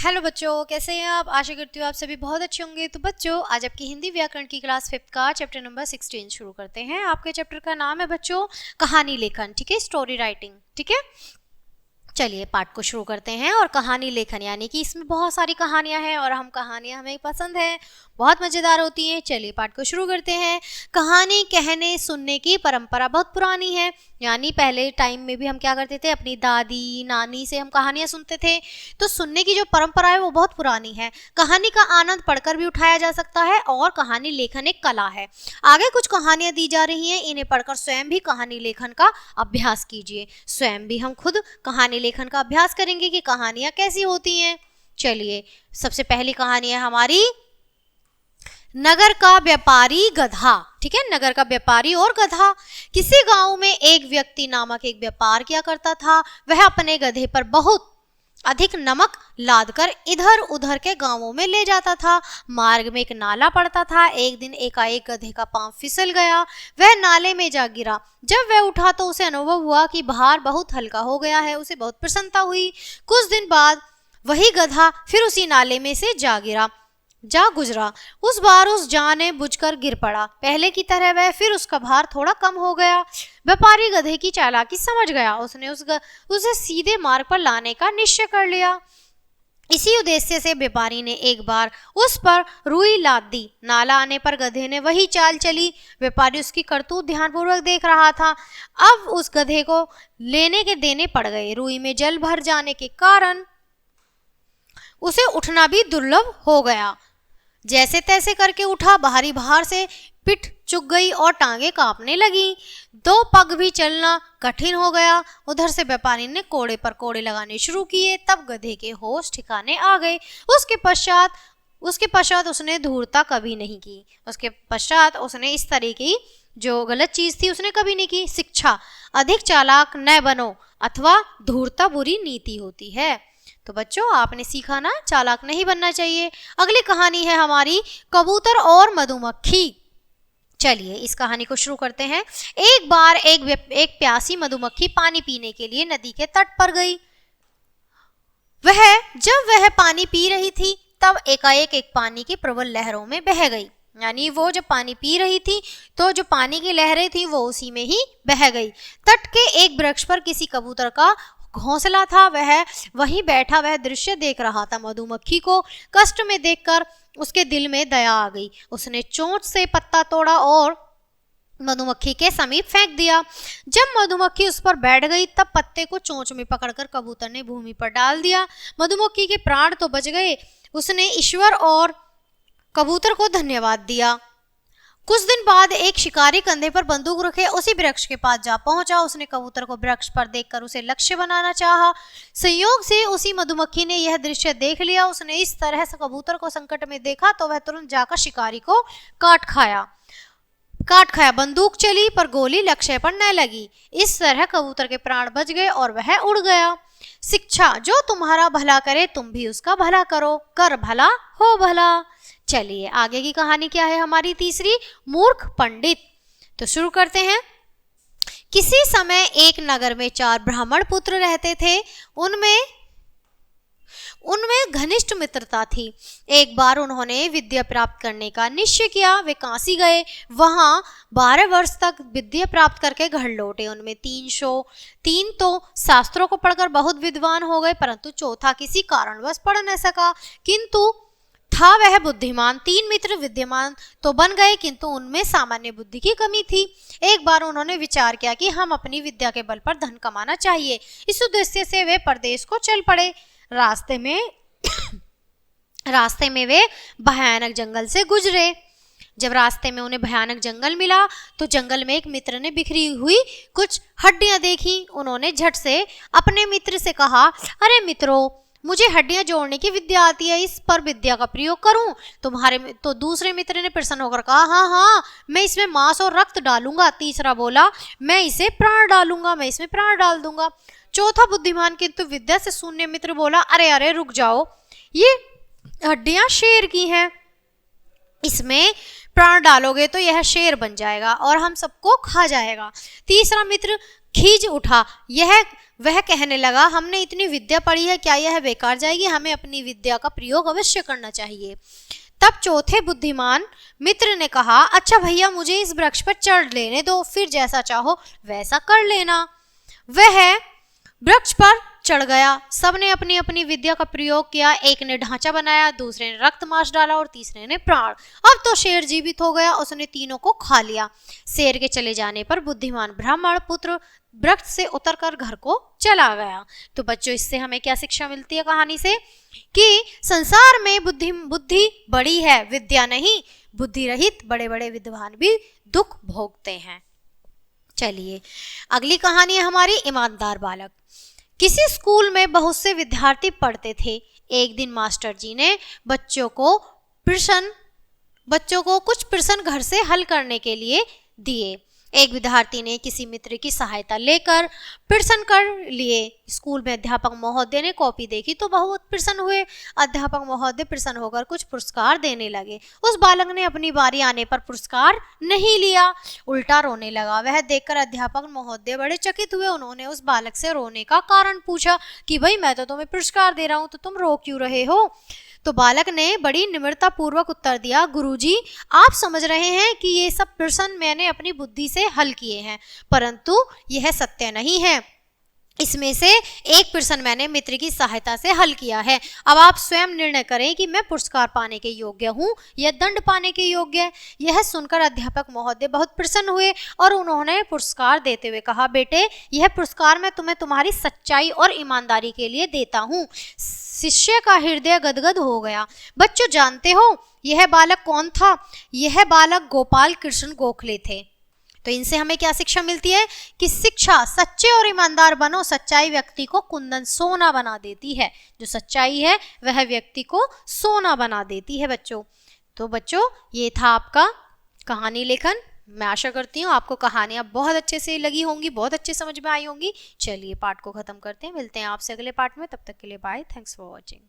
Hello बच्चों, कैसे हैं आप। आशा करती हूँ आप सभी बहुत अच्छे होंगे। तो बच्चों, आज आपकी हिंदी व्याकरण की क्लास 5 का चैप्टर नंबर 16 शुरू करते हैं। आपके चैप्टर का नाम है बच्चों कहानी लेखन, ठीक है, स्टोरी राइटिंग, ठीक है। चलिए पाठ को शुरू करते हैं। और कहानी लेखन यानी कि इसमें बहुत सारी कहानियां हैं और कहानियां हमें पसंद है, बहुत मज़ेदार होती हैं। चलिए पाठ को शुरू करते हैं। कहानी कहने सुनने की परंपरा बहुत पुरानी है, यानी पहले टाइम में भी हम क्या करते थे, अपनी दादी नानी से हम कहानियां सुनते थे। तो सुनने की जो परंपरा है वो बहुत पुरानी है। कहानी का आनंद पढ़कर भी उठाया जा सकता है और कहानी लेखन एक कला है। आगे कुछ कहानियां दी जा रही हैं, इन्हें पढ़कर स्वयं भी कहानी लेखन का अभ्यास कीजिए। स्वयं भी हम खुद कहानी लेखन का अभ्यास करेंगे कि कहानियां कैसी होती हैं। चलिए, सबसे पहली कहानी है हमारी नगर का व्यापारी गधा, ठीक है। नगर का व्यापारी और गधा। किसी गांव में एक व्यक्ति नामक एक व्यापार किया करता था। वह अपने गधे पर बहुत अधिक नमक लादकर इधर उधर के गांवों में ले जाता था। मार्ग में एक नाला पड़ता था। एक दिन एकाएक गधे का पांव फिसल गया, वह नाले में जा गिरा। जब वह उठा तो उसे अनुभव हुआ कि भार बहुत हल्का हो गया है। उसे बहुत प्रसन्नता हुई। कुछ दिन बाद वही गधा फिर उसी नाले में से जा गुजरा। उस बार उस जाने बुझकर गिर पड़ा। पहले की तरह वह फिर उसका भार थोड़ा कम हो गया। व्यापारी गधे की चालाकी समझ गया। उसने उसे सीधे मार्ग पर लाने का निश्चय कर लिया। इसी उद्देश्य से व्यापारी ने एक बार उस पर रुई लाद दी। नाला आने पर गधे ने वही चाल चली। व्यापारी उसकी करतूत ध्यानपूर्वक देख रहा था। अब उस गधे को लेने के देने पड़ गए। रुई में जल भर जाने के कारण उसे उठना भी दुर्लभ हो गया। जैसे तैसे करके उठा। भारी भार से पिठ चुक गई और टांगे कांपने लगी। दो पग भी चलना कठिन हो गया। उधर से व्यापारी ने कोड़े पर कोड़े लगाने शुरू किए। तब गधे के होश ठिकाने आ गए। उसके पश्चात उसने धूर्तता कभी नहीं की। उसके पश्चात उसने इस तरह की जो गलत चीज थी उसने कभी नहीं की। शिक्षा, अधिक चालाक न बनो अथवा धूर्तता बुरी नीति होती है। तो बच्चों, आपने सीखा ना, चालाक नहीं बनना चाहिए। अगली कहानी है हमारी कबूतर और मधुमक्खी। चलिए इस कहानी को शुरू करते हैं। एक बार एक प्यासी मधुमक्खी पानी पीने के लिए नदी के तट पर गई। जब वह पानी पी रही थी तब एकाएक एक पानी की प्रबल लहरों में बह गई। यानी वो जब पानी पी रही थी तो जो पानी की लहरें थी वो उसी में ही बह गई। तट के एक वृक्ष पर किसी कबूतर का घोंसला था। वह वहीं बैठा वह दृश्य देख रहा था। मधुमक्खी को कष्ट में देखकर उसके दिल में दया आ गई। उसने चोंच से पत्ता तोड़ा और मधुमक्खी के समीप फेंक दिया। जब मधुमक्खी उस पर बैठ गई तब पत्ते को चोंच में पकड़कर कबूतर ने भूमि पर डाल दिया। मधुमक्खी के प्राण तो बच गए। उसने ईश्वर और कबूतर को धन्यवाद दिया। कुछ दिन बाद एक शिकारी कंधे पर बंदूक रखे उसी वृक्ष के पास जा पहुंचा। उसने कबूतर को वृक्ष पर देखकर उसे लक्ष्य बनाना चाहा। संयोग से उसी मधुमक्खी ने यह दृश्य देख लिया। उसने इस तरह से कबूतर को संकट में देखा तो वह तुरंत जाकर शिकारी को काट खाया। बंदूक चली पर गोली लक्ष्य पर न लगी। इस तरह कबूतर के प्राण बच गए और वह उड़ गया। शिक्षा, जो तुम्हारा भला करे तुम भी उसका भला करो, कर भला हो भला। चलिए आगे की कहानी क्या है हमारी तीसरी, मूर्ख पंडित। तो शुरू करते हैं। किसी समय एक नगर में 4 ब्राह्मण पुत्र रहते थे। उनमें घनिष्ठ मित्रता थी। एक बार उन्होंने विद्या प्राप्त करने का निश्चय किया। वे काशी गए। वहां 12 वर्ष तक विद्या प्राप्त करके घर लौटे। उनमें 3 तो शास्त्रों को पढ़कर बहुत विद्वान हो गए, परंतु चौथा किसी कारणवश पढ़ न सका, किंतु था वह बुद्धिमान। 3 मित्र विद्यमान तो बन गए, किंतु उनमें सामान्य बुद्धि की कमी थी। एक बार उन्होंने विचार किया कि हम अपनी विद्या के बल पर धन कमाना चाहिए। इस उद्देश्य से वे परदेश को चल पड़े। रास्ते में वे भयानक जंगल से गुजरे। जब रास्ते में उन्हें भयानक जंगल मिला तो जंगल में एक मित्र ने बिखरी हुई कुछ हड्डियां देखी। उन्होंने झट से अपने मित्र से कहा, अरे मित्रों, मुझे हड्डियां जोड़ने की विद्या आती है, इस पर विद्या का प्रयोग करूं? तो दूसरे मित्र ने प्रसन्न होकर कहा, हाँ, मैं इसमें मांस और रक्त डालूंगा। तीसरा बोला, मैं इसमें प्राण डाल दूंगा। चौथा बुद्धिमान किंतु विद्या से शून्य मित्र बोला, अरे रुक जाओ, ये हड्डियां शेर की हैं, इसमें प्राण डालोगे तो यह शेर बन जाएगा और हम सबको खा जाएगा। तीसरा मित्र खींच उठा। वह कहने लगा, हमने इतनी विद्या पढ़ी है, क्या यह बेकार जाएगी? हमें अपनी विद्या का प्रयोग अवश्य करना चाहिए। तब चौथे बुद्धिमान मित्र ने कहा, अच्छा भैया, मुझे इस वृक्ष पर चढ़ लेने दो, फिर जैसा चाहो वैसा कर लेना। वह वृक्ष पर चढ़ गया। सबने अपनी अपनी विद्या का प्रयोग किया। एक ने ढांचा बनाया, दूसरे ने रक्त मांस डाला और तीसरे ने प्राण। अब तो शेर जीवित हो गया, उसने तीनों को खा लिया। शेर के चले जाने पर बुद्धिमान ब्राह्मण पुत्र वृक्ष से उतरकर घर को चला गया। तो बच्चों, इससे हमें क्या शिक्षा मिलती है कहानी से? कि संसार में बुद्धि बड़ी है, विद्या नहीं। बुद्धि रहित बड़े बड़े विद्वान भी दुख भोगते हैं। चलिए, अगली कहानी है हमारी ईमानदार बालक। किसी स्कूल में बहुत से विद्यार्थी पढ़ते थे। एक दिन मास्टर जी ने बच्चों को कुछ प्रश्न घर से हल करने के लिए दिए। एक विद्यार्थी ने किसी मित्र की सहायता लेकर प्रश्न कर लिए। स्कूल में अध्यापक महोदय ने कॉपी देखी तो बहुत प्रसन्न हुए। अध्यापक महोदय प्रसन्न होकर कुछ पुरस्कार देने लगे। उस बालक ने अपनी बारी आने पर पुरस्कार नहीं लिया, उल्टा रोने लगा। वह देखकर अध्यापक महोदय बड़े चकित हुए। उन्होंने उस बालक से रोने का कारण पूछा कि भाई, मैं तो तुम्हें पुरस्कार दे रहा हूँ, तो तुम रो क्यों रहे हो? तो बालक ने बड़ी निम्रता पूर्वक उत्तर दिया, गुरुजी, आप समझ रहे हैं कि ये सब प्रश्न मैंने अपनी बुद्धि से हल किए हैं, परंतु यह सत्य नहीं है। इसमें से एक प्रश्न मैंने मित्र की सहायता से हल किया है। अब आप स्वयं निर्णय करें कि मैं पुरस्कार पाने के योग्य हूँ या दंड पाने के योग्य। यह सुनकर अध्यापक महोदय बहुत प्रसन्न हुए और उन्होंने पुरस्कार देते हुए कहा, बेटे, यह पुरस्कार मैं तुम्हें तुम्हारी सच्चाई और ईमानदारी के लिए देता हूँ। शिष्य का हृदय गदगद हो गया। बच्चों, जानते हो यह बालक कौन था? यह बालक गोपाल कृष्ण गोखले थे। तो इनसे हमें क्या शिक्षा मिलती है? कि शिक्षा, सच्चे और ईमानदार बनो। सच्चाई व्यक्ति को कुंदन सोना बना देती है। जो सच्चाई है वह व्यक्ति को सोना बना देती है बच्चों। तो बच्चों, ये था आपका कहानी लेखन। मैं आशा करती हूँ आपको कहानियाँ बहुत अच्छे से लगी होंगी, बहुत अच्छे समझ में आई होंगी। चलिए, पाठ को खत्म करते हैं। मिलते हैं आपसे अगले पाठ में। तब तक के लिए बाय। Thanks for watching.